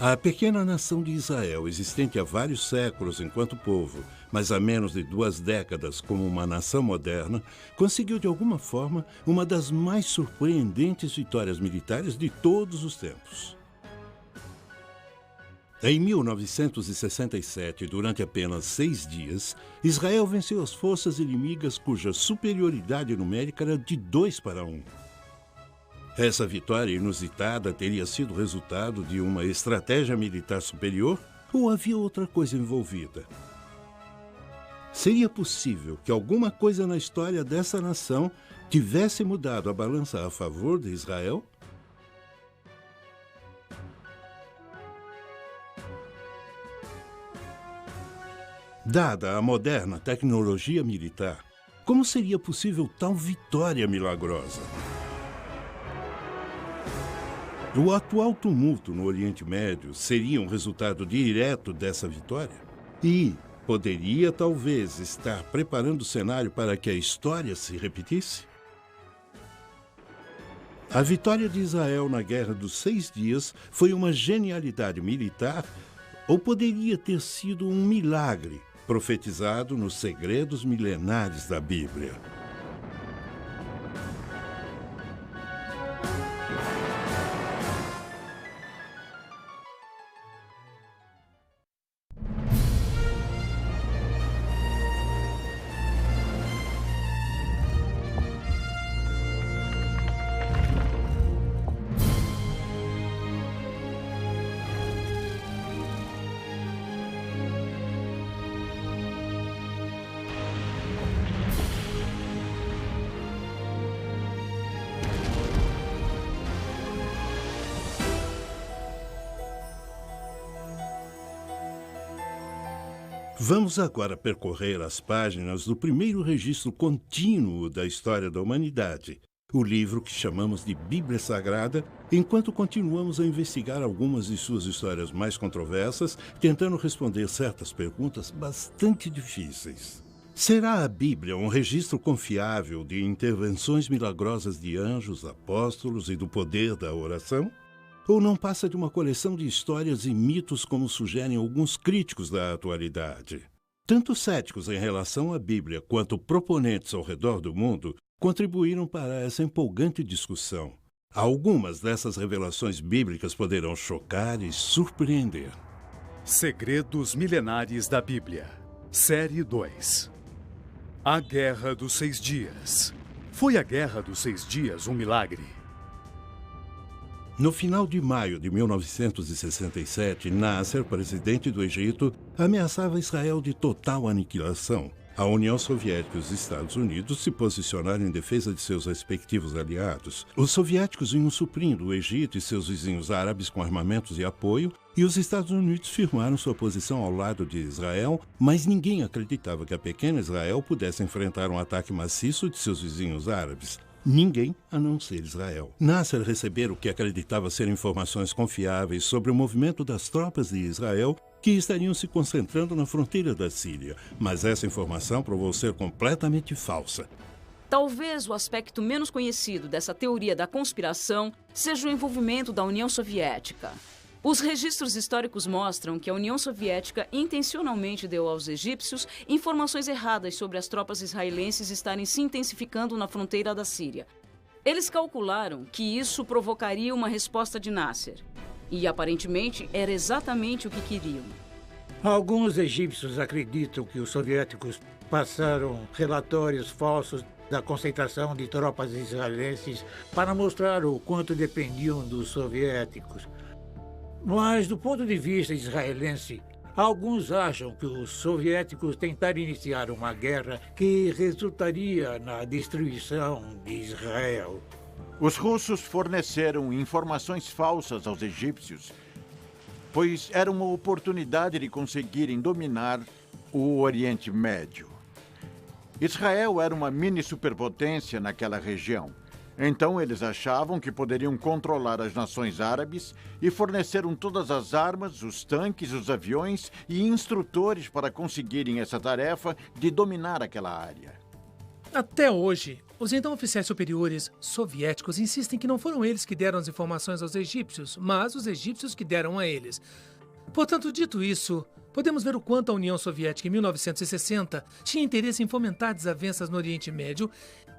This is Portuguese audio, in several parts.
A pequena nação de Israel, existente há vários séculos enquanto povo, mas há menos de 2 décadas como uma nação moderna, conseguiu de alguma forma uma das mais surpreendentes vitórias militares de todos os tempos. Em 1967, durante apenas 6 dias, Israel venceu as forças inimigas cuja superioridade numérica era de 2-1. Essa vitória inusitada teria sido resultado de uma estratégia militar superior ou havia outra coisa envolvida? Seria possível que alguma coisa na história dessa nação tivesse mudado a balança a favor de Israel? Dada a moderna tecnologia militar, como seria possível tal vitória milagrosa? O atual tumulto no Oriente Médio seria um resultado direto dessa vitória? E poderia, talvez, estar preparando o cenário para que a história se repetisse? A vitória de Israel na Guerra dos 6 Dias foi uma genialidade militar ou poderia ter sido um milagre profetizado nos segredos milenares da Bíblia? Vamos agora percorrer as páginas do primeiro registro contínuo da história da humanidade, o livro que chamamos de Bíblia Sagrada, enquanto continuamos a investigar algumas de suas histórias mais controversas, tentando responder certas perguntas bastante difíceis. Será a Bíblia um registro confiável de intervenções milagrosas de anjos, apóstolos e do poder da oração? Ou não passa de uma coleção de histórias e mitos como sugerem alguns críticos da atualidade? Tanto céticos em relação à Bíblia quanto proponentes ao redor do mundo contribuíram para essa empolgante discussão. Algumas dessas revelações bíblicas poderão chocar e surpreender. Segredos Milenares da Bíblia, Série 2. A Guerra dos 6 Dias. Foi a Guerra dos 6 Dias um milagre? No final de maio de 1967, Nasser, presidente do Egito, ameaçava Israel de total aniquilação. A União Soviética e os Estados Unidos se posicionaram em defesa de seus respectivos aliados. Os soviéticos vinham suprindo o Egito e seus vizinhos árabes com armamentos e apoio, e os Estados Unidos firmaram sua posição ao lado de Israel, mas ninguém acreditava que a pequena Israel pudesse enfrentar um ataque maciço de seus vizinhos árabes. Ninguém a não ser Israel. Nasser recebera o que acreditava ser informações confiáveis sobre o movimento das tropas de Israel que estariam se concentrando na fronteira da Síria, mas essa informação provou ser completamente falsa. Talvez o aspecto menos conhecido dessa teoria da conspiração seja o envolvimento da União Soviética. Os registros históricos mostram que a União Soviética intencionalmente deu aos egípcios informações erradas sobre as tropas israelenses estarem se intensificando na fronteira da Síria. Eles calcularam que isso provocaria uma resposta de Nasser. E, aparentemente, era exatamente o que queriam. Alguns egípcios acreditam que os soviéticos passaram relatórios falsos da concentração de tropas israelenses para mostrar o quanto dependiam dos soviéticos. Mas, do ponto de vista israelense, alguns acham que os soviéticos tentaram iniciar uma guerra que resultaria na destruição de Israel. Os russos forneceram informações falsas aos egípcios, pois era uma oportunidade de conseguirem dominar o Oriente Médio. Israel era uma mini-superpotência naquela região. Então eles achavam que poderiam controlar as nações árabes e forneceram todas as armas, os tanques, os aviões e instrutores para conseguirem essa tarefa de dominar aquela área. Até hoje, Os então oficiais superiores soviéticos insistem que não foram eles que deram as informações aos egípcios, mas os egípcios que deram a eles. Portanto, dito isso, podemos ver o quanto a União Soviética, em 1960, tinha interesse em fomentar desavenças no Oriente Médio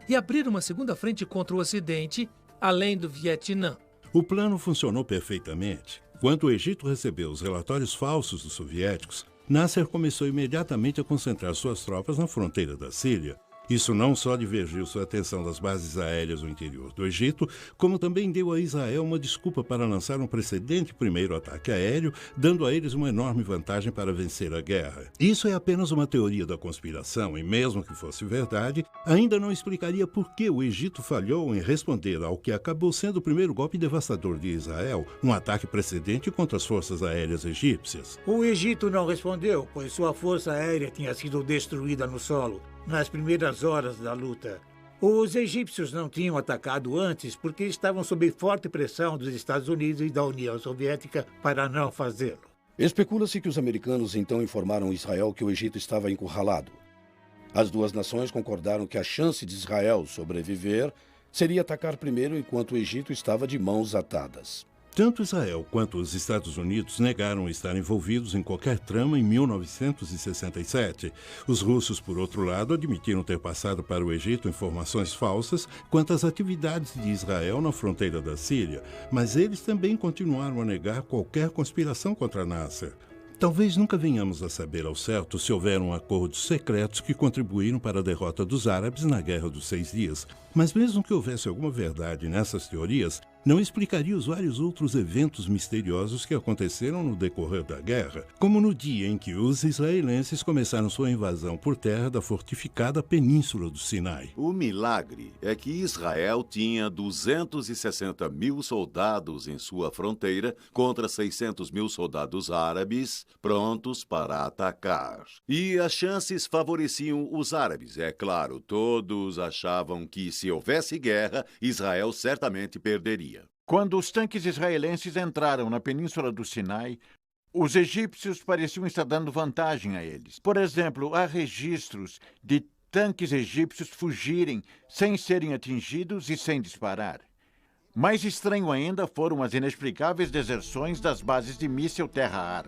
e abrir uma segunda frente contra o Ocidente, além do Vietnã. O plano funcionou perfeitamente. Quando o Egito recebeu os relatórios falsos dos soviéticos, Nasser começou imediatamente a concentrar suas tropas na fronteira da Síria. Isso não só divergiu sua atenção das bases aéreas no interior do Egito, como também deu a Israel uma desculpa para lançar um precedente primeiro ataque aéreo, dando a eles uma enorme vantagem para vencer a guerra. Isso é apenas uma teoria da conspiração e, mesmo que fosse verdade, ainda não explicaria por que o Egito falhou em responder ao que acabou sendo o primeiro golpe devastador de Israel, um ataque precedente contra as forças aéreas egípcias. O Egito não respondeu, pois sua força aérea tinha sido destruída no solo nas primeiras horas da luta. Os egípcios não tinham atacado antes porque estavam sob forte pressão dos Estados Unidos e da União Soviética para não fazê-lo. Especula-se que os americanos então informaram Israel que o Egito estava encurralado. As duas nações concordaram que a chance de Israel sobreviver seria atacar primeiro enquanto o Egito estava de mãos atadas. Tanto Israel quanto os Estados Unidos negaram estar envolvidos em qualquer trama em 1967. Os russos, por outro lado, admitiram ter passado para o Egito informações falsas quanto às atividades de Israel na fronteira da Síria, mas eles também continuaram a negar qualquer conspiração contra Nasser. Talvez nunca venhamos a saber ao certo se houveram acordos secretos que contribuíram para a derrota dos árabes na Guerra dos 6 Dias, mas mesmo que houvesse alguma verdade nessas teorias, não explicaria os vários outros eventos misteriosos que aconteceram no decorrer da guerra, como no dia em que os israelenses começaram sua invasão por terra da fortificada Península do Sinai. O milagre é que Israel tinha 260 mil soldados em sua fronteira contra 600 mil soldados árabes prontos para atacar. E as chances favoreciam os árabes, é claro. Todos achavam que se houvesse guerra, Israel certamente perderia. Quando os tanques israelenses entraram na Península do Sinai, os egípcios pareciam estar dando vantagem a eles. Por exemplo, há registros de tanques egípcios fugirem sem serem atingidos e sem disparar. Mais estranho ainda foram as inexplicáveis deserções das bases de míssil terra-ar.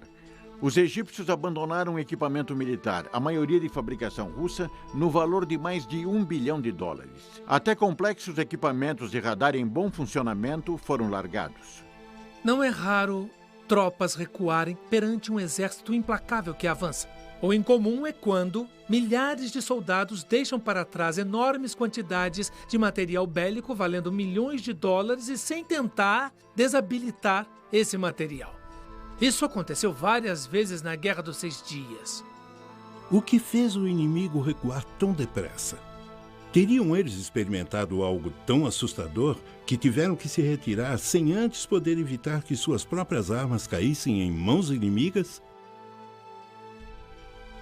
Os egípcios abandonaram equipamento militar, a maioria de fabricação russa, no valor de mais de $1 bilhão. Até complexos equipamentos de radar em bom funcionamento foram largados. Não é raro tropas recuarem perante um exército implacável que avança. O incomum é quando milhares de soldados deixam para trás enormes quantidades de material bélico valendo milhões de dólares e sem tentar desabilitar esse material. Isso aconteceu várias vezes na Guerra dos 6 Dias. O que fez o inimigo recuar tão depressa? Teriam eles experimentado algo tão assustador que tiveram que se retirar sem antes poder evitar que suas próprias armas caíssem em mãos inimigas?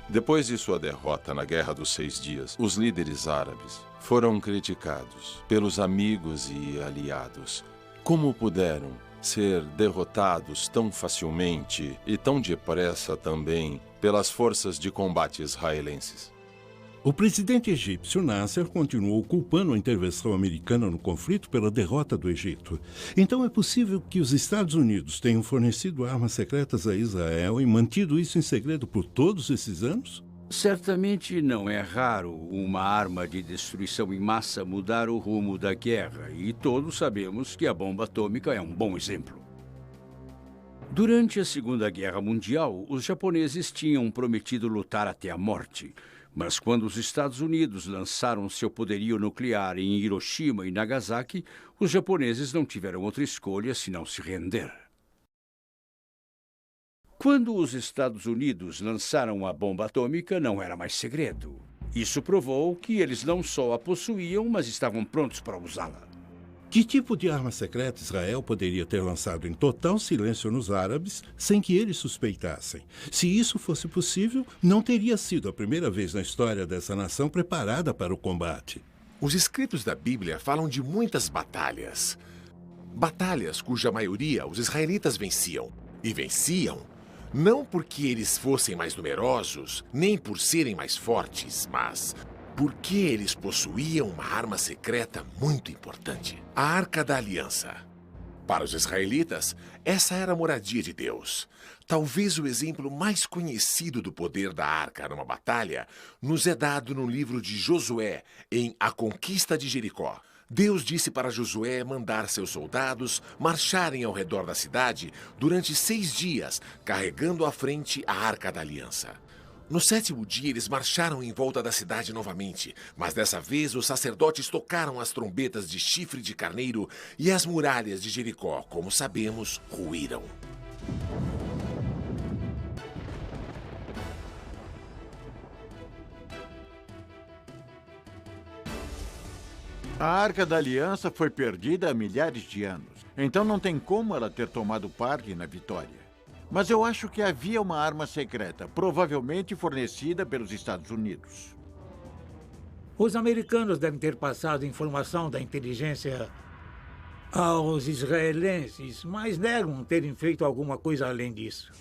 Depois de sua derrota na Guerra dos 6 Dias, os líderes árabes foram criticados pelos amigos e aliados. Como puderam ser derrotados tão facilmente e tão depressa também pelas forças de combate israelenses? O presidente egípcio Nasser continuou culpando a intervenção americana no conflito pela derrota do Egito. Então é possível que os Estados Unidos tenham fornecido armas secretas a Israel e mantido isso em segredo por todos esses anos? Certamente não é raro uma arma de destruição em massa mudar o rumo da guerra, e todos sabemos que a bomba atômica é um bom exemplo. Durante a Segunda Guerra Mundial, os japoneses tinham prometido lutar até a morte, mas quando os Estados Unidos lançaram seu poderio nuclear em Hiroshima e Nagasaki, os japoneses não tiveram outra escolha senão se render. Quando os Estados Unidos lançaram a bomba atômica, não era mais segredo. Isso provou que eles não só a possuíam, mas estavam prontos para usá-la. Que tipo de arma secreta Israel poderia ter lançado em total silêncio nos árabes, sem que eles suspeitassem? Se isso fosse possível, não teria sido a primeira vez na história dessa nação preparada para o combate. Os escritos da Bíblia falam de muitas batalhas. Batalhas cuja maioria os israelitas venciam. E venciam não porque eles fossem mais numerosos, nem por serem mais fortes, mas Porque eles possuíam uma arma secreta muito importante: a Arca da Aliança. Para os israelitas, essa era a moradia de Deus. Talvez o exemplo mais conhecido do poder da arca numa batalha nos é dado no livro de Josué, em A Conquista de Jericó. Deus disse para Josué mandar seus soldados marcharem ao redor da cidade durante 6 dias, carregando à frente a Arca da Aliança. No 7º dia, eles marcharam em volta da cidade novamente, mas dessa vez os sacerdotes tocaram as trombetas de chifre de carneiro e as muralhas de Jericó, como sabemos, ruíram. A Arca da Aliança foi perdida há milhares de anos, então não tem como ela ter tomado parte na vitória. Mas eu acho que havia uma arma secreta, provavelmente fornecida pelos Estados Unidos. Os americanos devem ter passado informação da inteligência aos israelenses, mas negam terem feito alguma coisa além disso.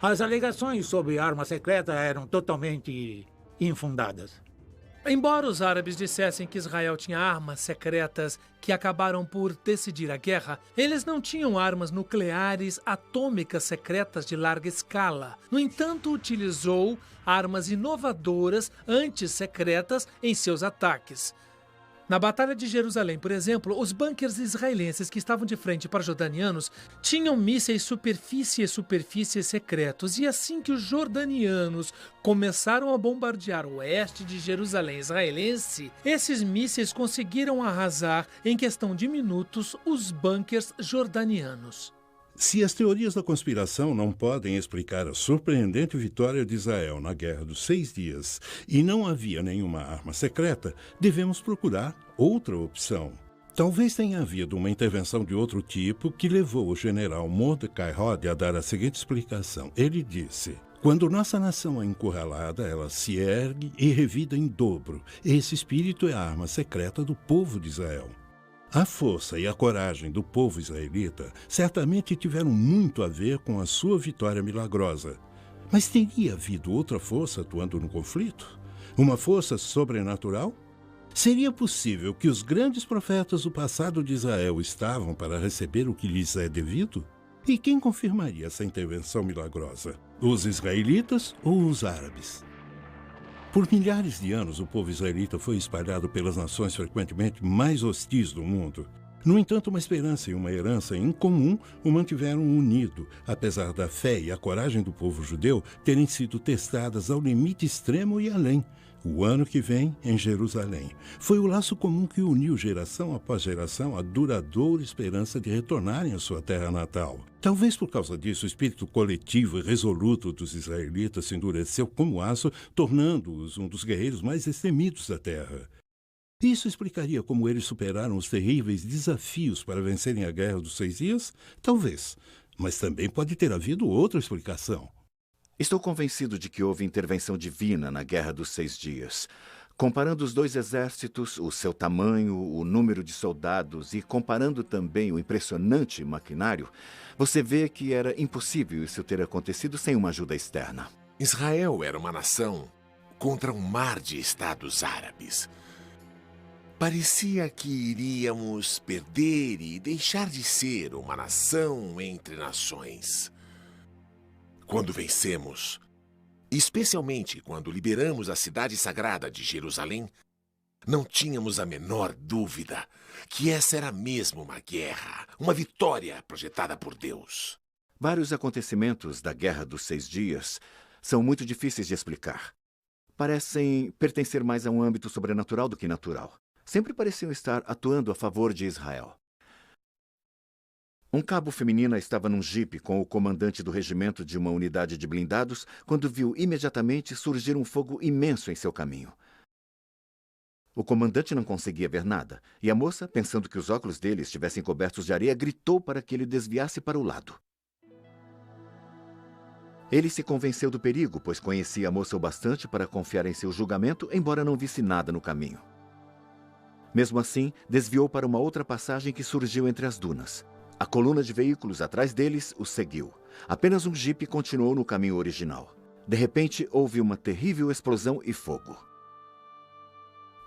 As alegações sobre arma secreta eram totalmente infundadas. Embora os árabes dissessem que Israel tinha armas secretas que acabaram por decidir a guerra, eles não tinham armas nucleares atômicas secretas de larga escala. No entanto, utilizou armas inovadoras antissecretas em seus ataques. Na Batalha de Jerusalém, por exemplo, os bunkers israelenses que estavam de frente para os jordanianos tinham mísseis superfície secretos. E assim que os jordanianos começaram a bombardear o oeste de Jerusalém israelense, esses mísseis conseguiram arrasar, em questão de minutos, os bunkers jordanianos. Se as teorias da conspiração não podem explicar a surpreendente vitória de Israel na Guerra dos 6 Dias e não havia nenhuma arma secreta, devemos procurar outra opção. Talvez tenha havido uma intervenção de outro tipo que levou o general Mordecai Hod a dar a seguinte explicação. Ele disse: quando nossa nação é encurralada, ela se ergue e revida em dobro. Esse espírito é a arma secreta do povo de Israel. A força e a coragem do povo israelita certamente tiveram muito a ver com a sua vitória milagrosa. Mas teria havido outra força atuando no conflito? Uma força sobrenatural? Seria possível que os grandes profetas do passado de Israel estavam para receber o que lhes é devido? E quem confirmaria essa intervenção milagrosa? Os israelitas ou os árabes? Por milhares de anos, o povo israelita foi espalhado pelas nações frequentemente mais hostis do mundo. No entanto, uma esperança e uma herança em comum o mantiveram unido, apesar da fé e a coragem do povo judeu terem sido testadas ao limite extremo e além. O ano que vem, em Jerusalém, foi o laço comum que uniu geração após geração a duradoura esperança de retornarem à sua terra natal. Talvez por causa disso, o espírito coletivo e resoluto dos israelitas se endureceu como aço, tornando-os um dos guerreiros mais destemidos da terra. Isso explicaria como eles superaram os terríveis desafios para vencerem a Guerra dos 6 Dias? Talvez, mas também pode ter havido outra explicação. Estou convencido de que houve intervenção divina na Guerra dos 6 Dias. Comparando os dois exércitos, o seu tamanho, o número de soldados e comparando também o impressionante maquinário, você vê que era impossível isso ter acontecido sem uma ajuda externa. Israel era uma nação contra um mar de estados árabes. Parecia que iríamos perder e deixar de ser uma nação entre nações. Quando vencemos, especialmente quando liberamos a cidade sagrada de Jerusalém, não tínhamos a menor dúvida que essa era mesmo uma guerra, uma vitória projetada por Deus. Vários acontecimentos da Guerra dos 6 Dias são muito difíceis de explicar. Parecem pertencer mais a um âmbito sobrenatural do que natural. Sempre pareciam estar atuando a favor de Israel. Um cabo feminina estava num jipe com o comandante do regimento de uma unidade de blindados quando viu imediatamente surgir um fogo imenso em seu caminho. O comandante não conseguia ver nada, e a moça, pensando que os óculos dele estivessem cobertos de areia, gritou para que ele desviasse para o lado. Ele se convenceu do perigo, pois conhecia a moça o bastante para confiar em seu julgamento, embora não visse nada no caminho. Mesmo assim, desviou para uma outra passagem que surgiu entre as dunas. A coluna de veículos atrás deles os seguiu. Apenas um jipe continuou no caminho original. De repente, houve uma terrível explosão e fogo.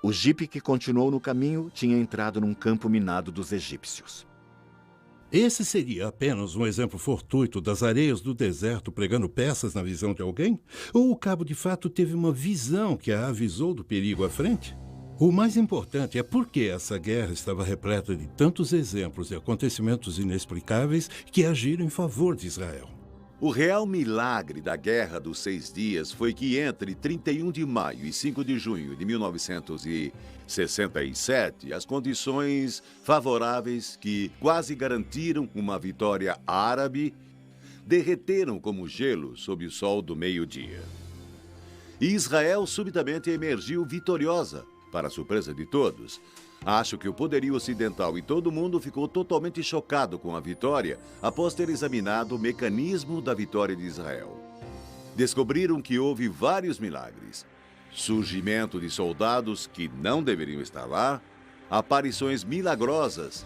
O jipe que continuou no caminho tinha entrado num campo minado dos egípcios. Esse seria apenas um exemplo fortuito das areias do deserto pregando peças na visão de alguém? Ou o cabo de fato teve uma visão que a avisou do perigo à frente? O mais importante é por que essa guerra estava repleta de tantos exemplos de acontecimentos inexplicáveis que agiram em favor de Israel. O real milagre da Guerra dos 6 Dias foi que entre 31 de maio e 5 de junho de 1967, as condições favoráveis que quase garantiram uma vitória árabe derreteram como gelo sob o sol do meio-dia. E Israel subitamente emergiu vitoriosa, para a surpresa de todos. Acho que o poderio ocidental e todo mundo ficou totalmente chocado com a vitória após ter examinado o mecanismo da vitória de Israel. Descobriram que houve vários milagres. Surgimento de soldados que não deveriam estar lá, aparições milagrosas,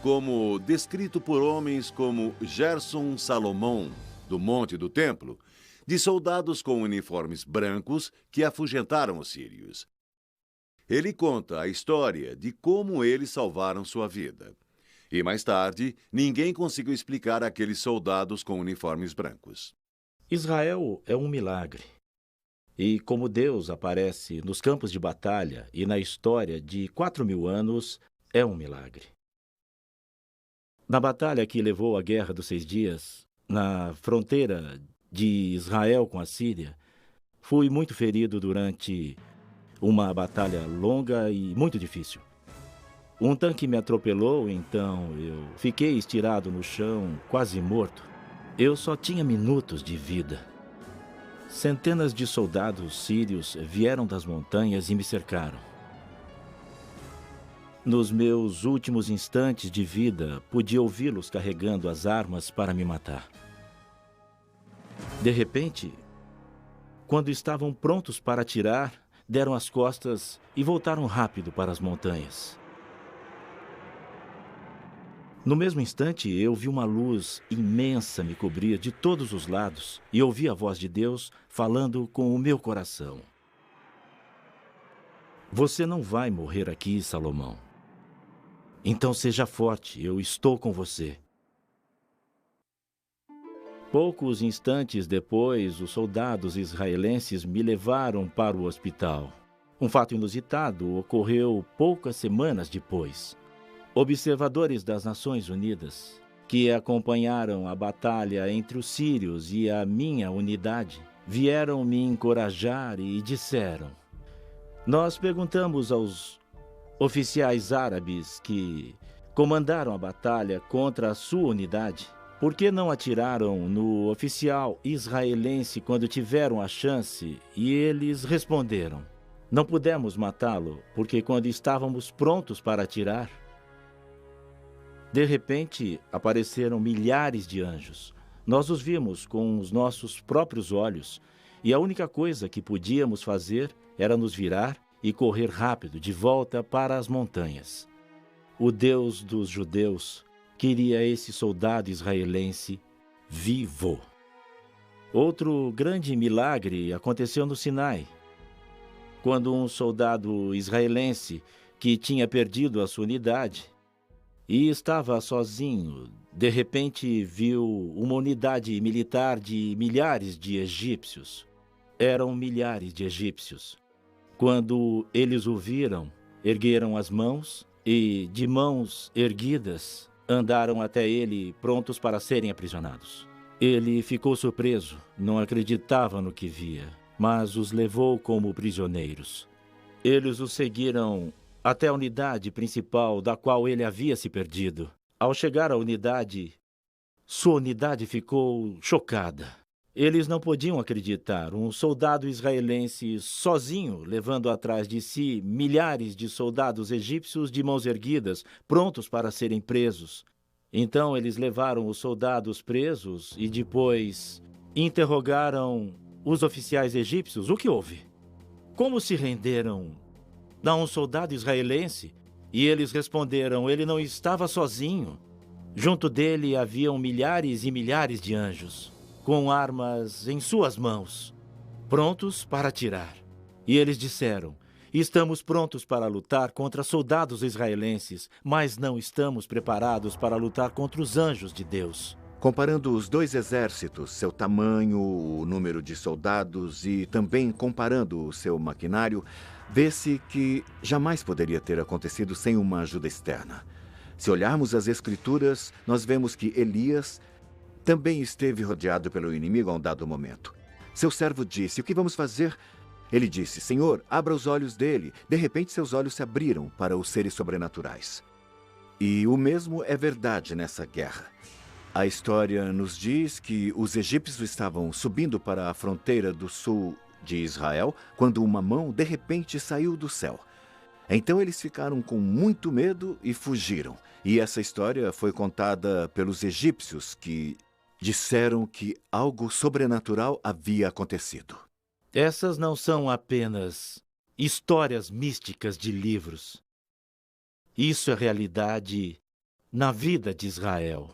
como descrito por homens como Gerson Salomão, do Monte do Templo, de soldados com uniformes brancos que afugentaram os sírios. Ele conta a história de como eles salvaram sua vida. E mais tarde, ninguém conseguiu explicar aqueles soldados com uniformes brancos. Israel é um milagre. E como Deus aparece nos campos de batalha e na história de 4.000 anos, é um milagre. Na batalha que levou à Guerra dos 6 Dias, na fronteira de Israel com a Síria, fui muito ferido durante uma batalha longa e muito difícil. Um tanque me atropelou, então eu fiquei estirado no chão, quase morto. Eu só tinha minutos de vida. Centenas de soldados sírios vieram das montanhas e me cercaram. Nos meus últimos instantes de vida, podia ouvi-los carregando as armas para me matar. De repente, quando estavam prontos para atirar, deram as costas e voltaram rápido para as montanhas. No mesmo instante, eu vi uma luz imensa me cobrir de todos os lados e ouvi a voz de Deus falando com o meu coração. Você não vai morrer aqui, Salomão. Então seja forte, eu estou com você. Poucos instantes depois, os soldados israelenses me levaram para o hospital. Um fato inusitado ocorreu poucas semanas depois. Observadores das Nações Unidas, que acompanharam a batalha entre os sírios e a minha unidade, vieram me encorajar e disseram: nós perguntamos aos oficiais árabes que comandaram a batalha contra a sua unidade, por que não atiraram no oficial israelense quando tiveram a chance? E eles responderam: não pudemos matá-lo, porque quando estávamos prontos para atirar, de repente apareceram milhares de anjos. Nós os vimos com os nossos próprios olhos, e a única coisa que podíamos fazer era nos virar e correr rápido de volta para as montanhas. O Deus dos judeus queria esse soldado israelense vivo. Outro grande milagre aconteceu no Sinai, quando um soldado israelense que tinha perdido a sua unidade e estava sozinho, de repente viu uma unidade militar de milhares de egípcios. Eram milhares de egípcios. Quando eles o viram, ergueram as mãos e, de mãos erguidas, andaram até ele, prontos para serem aprisionados. Ele ficou surpreso, não acreditava no que via, mas os levou como prisioneiros. Eles o seguiram até a unidade principal da qual ele havia se perdido. Ao chegar à unidade, sua unidade ficou chocada. Eles não podiam acreditar. Um soldado israelense sozinho, levando atrás de si milhares de soldados egípcios de mãos erguidas, prontos para serem presos. Então eles levaram os soldados presos e depois interrogaram os oficiais egípcios. O que houve? Como se renderam a um soldado israelense? E eles responderam: ele não estava sozinho. Junto dele haviam milhares e milhares de anjos, com armas em suas mãos, prontos para atirar. E eles disseram: Estamos prontos para lutar contra soldados israelenses, mas não estamos preparados para lutar contra os anjos de Deus. Comparando os dois exércitos, seu tamanho, o número de soldados e também comparando o seu maquinário, vê-se que jamais poderia ter acontecido sem uma ajuda externa. Se olharmos as Escrituras, nós vemos que Elias também esteve rodeado pelo inimigo a um dado momento. Seu servo disse: "O que vamos fazer?" Ele disse: "Senhor, abra os olhos dele." De repente, seus olhos se abriram para os seres sobrenaturais. E o mesmo é verdade nessa guerra. A história nos diz que os egípcios estavam subindo para a fronteira do sul de Israel quando uma mão, de repente, saiu do céu. Então eles ficaram com muito medo e fugiram. E essa história foi contada pelos egípcios, que disseram que algo sobrenatural havia acontecido. Essas não são apenas histórias místicas de livros. Isso é realidade na vida de Israel.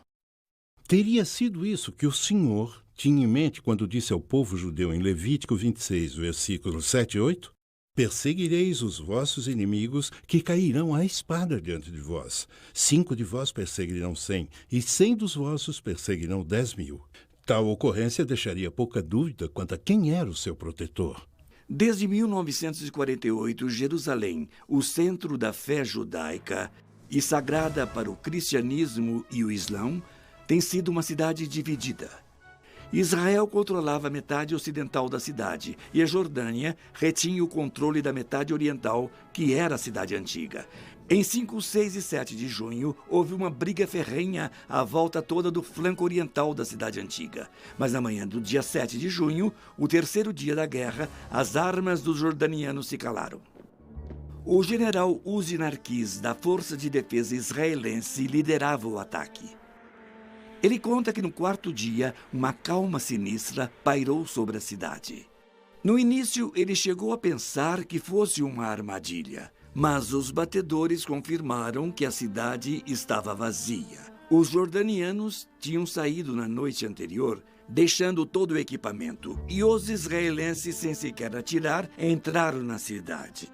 Teria sido isso que o Senhor tinha em mente quando disse ao povo judeu em Levítico 26, versículos 7 e 8? Perseguireis os vossos inimigos, que cairão à espada diante de vós. 5 de vós perseguirão 100, e 100 dos vossos perseguirão 10.000. Tal ocorrência deixaria pouca dúvida quanto a quem era o seu protetor. Desde 1948, Jerusalém, o centro da fé judaica e sagrada para o cristianismo e o islã, tem sido uma cidade dividida. Israel controlava a metade ocidental da cidade e a Jordânia retinha o controle da metade oriental, que era a cidade antiga. Em 5, 6 e 7 de junho, houve uma briga ferrenha à volta toda do flanco oriental da cidade antiga. Mas na manhã do dia 7 de junho, o terceiro dia da guerra, as armas dos jordanianos se calaram. O general Uzi Narquis, da Força de Defesa Israelense, liderava o ataque. Ele conta que no quarto dia, uma calma sinistra pairou sobre a cidade. No início, ele chegou a pensar que fosse uma armadilha, mas os batedores confirmaram que a cidade estava vazia. Os jordanianos tinham saído na noite anterior, deixando todo o equipamento, e os israelenses, sem sequer atirar, entraram na cidade.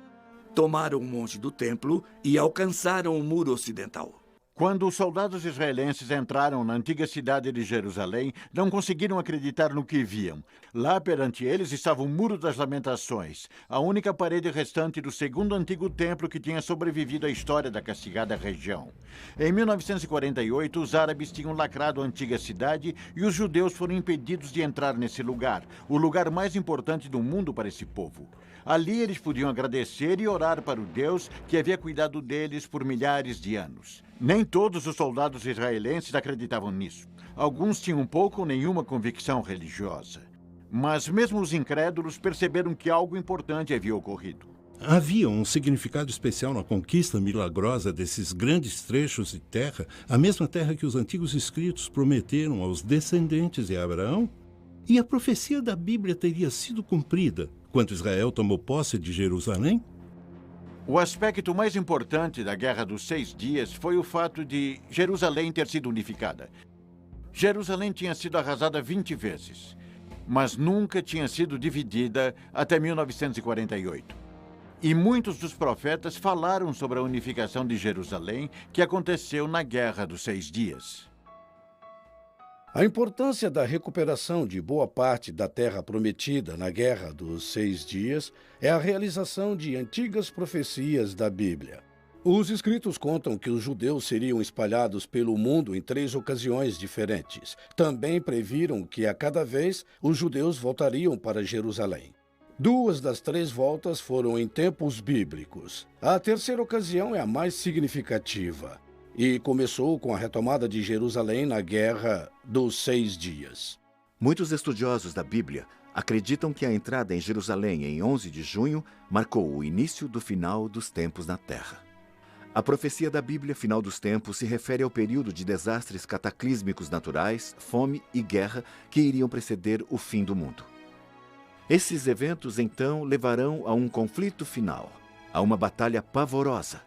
Tomaram o monte do templo e alcançaram o muro ocidental. Quando os soldados israelenses entraram na antiga cidade de Jerusalém, não conseguiram acreditar no que viam. Lá perante eles estava o Muro das Lamentações, a única parede restante do segundo antigo templo que tinha sobrevivido à história da castigada região. Em 1948, os árabes tinham lacrado a antiga cidade e os judeus foram impedidos de entrar nesse lugar, o lugar mais importante do mundo para esse povo. Ali eles podiam agradecer e orar para o Deus que havia cuidado deles por milhares de anos. Nem todos os soldados israelenses acreditavam nisso. Alguns tinham pouco ou nenhuma convicção religiosa. Mas mesmo os incrédulos perceberam que algo importante havia ocorrido. Havia um significado especial na conquista milagrosa desses grandes trechos de terra, a mesma terra que os antigos escritos prometeram aos descendentes de Abraão? E a profecia da Bíblia teria sido cumprida quando Israel tomou posse de Jerusalém? O aspecto mais importante da Guerra dos 6 Dias foi o fato de Jerusalém ter sido unificada. Jerusalém tinha sido arrasada 20 vezes, mas nunca tinha sido dividida até 1948. E muitos dos profetas falaram sobre a unificação de Jerusalém que aconteceu na Guerra dos 6 Dias. A importância da recuperação de boa parte da terra prometida na Guerra dos 6 Dias é a realização de antigas profecias da Bíblia. Os escritos contam que os judeus seriam espalhados pelo mundo em 3 ocasiões diferentes. Também previram que a cada vez os judeus voltariam para Jerusalém. 2 das 3 voltas foram em tempos bíblicos. A terceira ocasião é a mais significativa e começou com a retomada de Jerusalém na Guerra dos 6 Dias. Muitos estudiosos da Bíblia acreditam que a entrada em Jerusalém em 11 de junho marcou o início do final dos tempos na Terra. A profecia da Bíblia, final dos tempos, se refere ao período de desastres cataclísmicos naturais, fome e guerra que iriam preceder o fim do mundo. Esses eventos, então, levarão a um conflito final, a uma batalha pavorosa,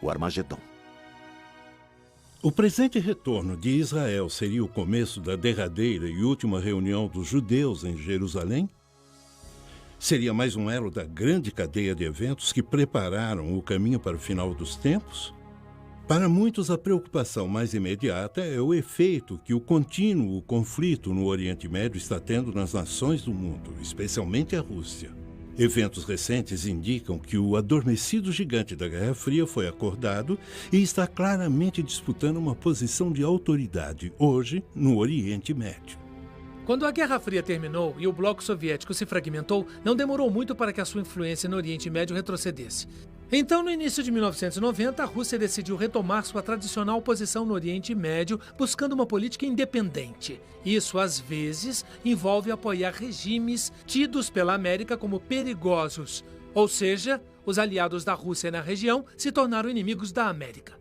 o Armagedom. O presente retorno de Israel seria o começo da derradeira e última reunião dos judeus em Jerusalém? Seria mais um elo da grande cadeia de eventos que prepararam o caminho para o final dos tempos? Para muitos, a preocupação mais imediata é o efeito que o contínuo conflito no Oriente Médio está tendo nas nações do mundo, especialmente a Rússia. Eventos recentes indicam que o adormecido gigante da Guerra Fria foi acordado e está claramente disputando uma posição de autoridade hoje no Oriente Médio. Quando a Guerra Fria terminou e o bloco soviético se fragmentou, não demorou muito para que a sua influência no Oriente Médio retrocedesse. Então, no início de 1990, a Rússia decidiu retomar sua tradicional posição no Oriente Médio, buscando uma política independente. Isso, às vezes, envolve apoiar regimes tidos pela América como perigosos. Ou seja, os aliados da Rússia na região se tornaram inimigos da América.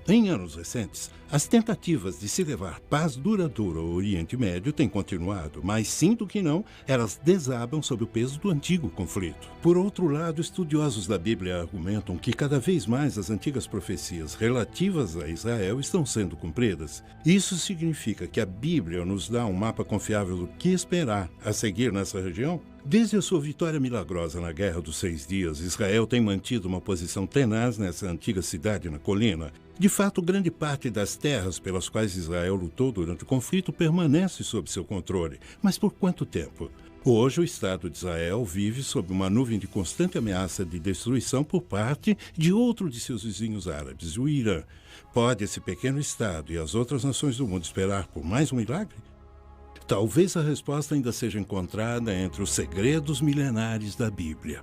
Em anos recentes, as tentativas de se levar paz duradoura ao Oriente Médio têm continuado, mas sinto que não, elas desabam sob o peso do antigo conflito. Por outro lado, estudiosos da Bíblia argumentam que cada vez mais as antigas profecias relativas a Israel estão sendo cumpridas. Isso significa que a Bíblia nos dá um mapa confiável do que esperar a seguir nessa região? Desde a sua vitória milagrosa na Guerra dos 6 Dias, Israel tem mantido uma posição tenaz nessa antiga cidade na colina. De fato, grande parte das terras pelas quais Israel lutou durante o conflito permanece sob seu controle. Mas por quanto tempo? Hoje, o Estado de Israel vive sob uma nuvem de constante ameaça de destruição por parte de outro de seus vizinhos árabes, o Irã. Pode esse pequeno Estado e as outras nações do mundo esperar por mais um milagre? Talvez a resposta ainda seja encontrada entre os segredos milenares da Bíblia.